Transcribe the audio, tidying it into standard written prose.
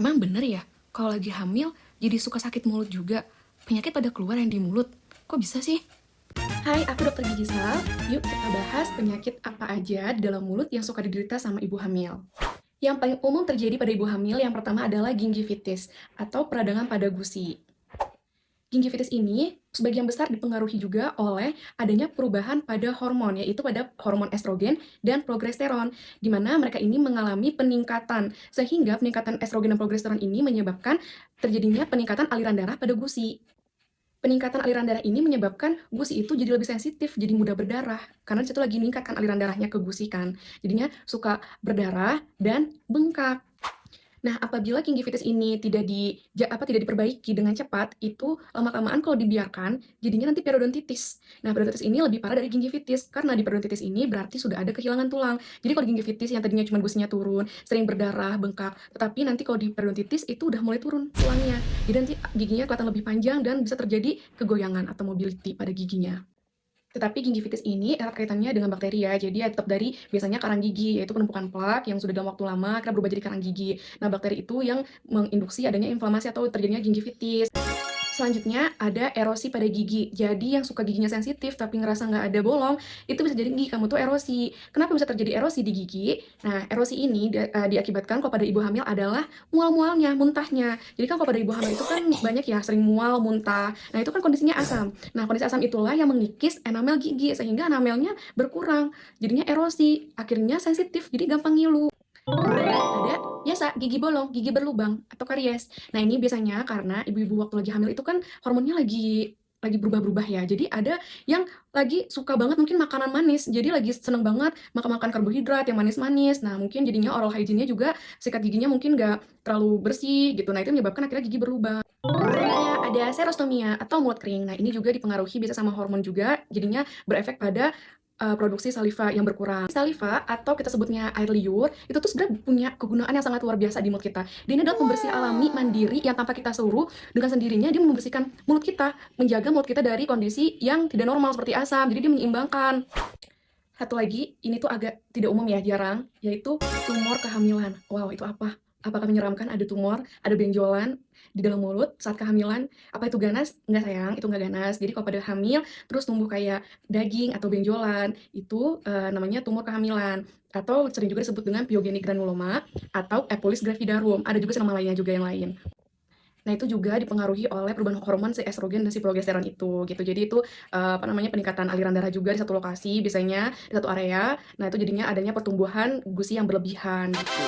Emang bener ya, kalau lagi hamil jadi suka sakit mulut juga? Penyakit pada keluar yang di mulut. Kok bisa sih? Hai, aku Dokter Gigi Sal. Yuk kita bahas penyakit apa aja di dalam mulut yang suka diderita sama ibu hamil. Yang paling umum terjadi pada ibu hamil yang pertama adalah gingivitis atau peradangan pada gusi. Gingivitis ini sebagian besar dipengaruhi juga oleh adanya perubahan pada hormon, yaitu pada hormon estrogen dan progesteron, di mana mereka ini mengalami peningkatan, sehingga peningkatan estrogen dan progesteron ini menyebabkan terjadinya peningkatan aliran darah pada gusi. Peningkatan aliran darah ini menyebabkan gusi itu jadi lebih sensitif, jadi mudah berdarah. Karena di situ lagi meningkat kan aliran darahnya ke gusi kan. Jadinya suka berdarah dan bengkak. Nah, apabila gingivitis ini tidak diperbaiki dengan cepat, itu lama-kelamaan kalau dibiarkan, jadinya nanti periodontitis. Nah, periodontitis ini lebih parah dari gingivitis, karena di periodontitis ini berarti sudah ada kehilangan tulang. Jadi kalau gingivitis yang tadinya cuma gusinya turun, sering berdarah, bengkak, tetapi nanti kalau di periodontitis itu udah mulai turun tulangnya. Jadi nanti giginya kelihatan lebih panjang dan bisa terjadi kegoyangan atau mobility pada giginya. Tetapi gingivitis ini erat kaitannya dengan bakteri ya, jadi ya tetap dari biasanya karang gigi, yaitu penumpukan plak yang sudah dalam waktu lama akhirnya berubah jadi karang gigi. Nah, bakteri itu yang menginduksi adanya inflamasi atau terjadinya gingivitis. Selanjutnya ada erosi pada gigi. Jadi yang suka giginya sensitif tapi ngerasa nggak ada bolong, itu bisa jadi gigi kamu tuh erosi. Kenapa bisa terjadi erosi di gigi? Nah, erosi ini diakibatkan kalau pada ibu hamil adalah mual-mualnya, muntahnya. Jadi kan kalau pada ibu hamil itu kan banyak ya sering mual, muntah. Nah, itu kan kondisinya asam. Nah, kondisi asam itulah yang mengikis enamel gigi sehingga enamelnya berkurang. Jadinya erosi, akhirnya sensitif, jadi gampang ngilu. Kemudian ada biasa gigi bolong, gigi berlubang atau karies. Nah, ini biasanya karena ibu-ibu waktu lagi hamil itu kan hormonnya lagi berubah-berubah ya. Jadi ada yang lagi suka banget mungkin makanan manis. Jadi lagi seneng banget makan-makan karbohidrat yang manis-manis. Nah, mungkin jadinya oral hygiene-nya juga sikat giginya mungkin nggak terlalu bersih gitu. Nah, itu menyebabkan akhirnya gigi berlubang. Selanjutnya ada serostomia atau mulut kering. Nah, ini juga dipengaruhi bisa sama hormon juga, jadinya berefek pada produksi saliva yang berkurang. Saliva atau kita sebutnya air liur, itu tuh sebenarnya punya kegunaan yang sangat luar biasa di mulut kita. Dia ini adalah pembersih alami mandiri yang tanpa kita suruh, dengan sendirinya dia membersihkan mulut kita, menjaga mulut kita dari kondisi yang tidak normal seperti asam. Jadi dia menyeimbangkan. Satu lagi, ini tuh agak tidak umum ya, jarang, yaitu tumor kehamilan. Wow, itu apa? Apakah menyeramkan? Ada tumor, ada benjolan di dalam mulut saat kehamilan. Apa itu ganas? Enggak sayang, itu enggak ganas. Jadi kalau pada hamil, terus tumbuh kayak daging atau benjolan, itu namanya tumor kehamilan. Atau sering juga disebut dengan pyogenic granuloma atau Epulis gravidarum. Ada juga nama lainnya juga yang lain. Nah, itu juga dipengaruhi oleh perubahan hormon si estrogen dan si progesteron itu, gitu. Jadi itu, peningkatan aliran darah juga di satu lokasi, biasanya di satu area. Nah, itu jadinya adanya pertumbuhan gusi yang berlebihan, gitu.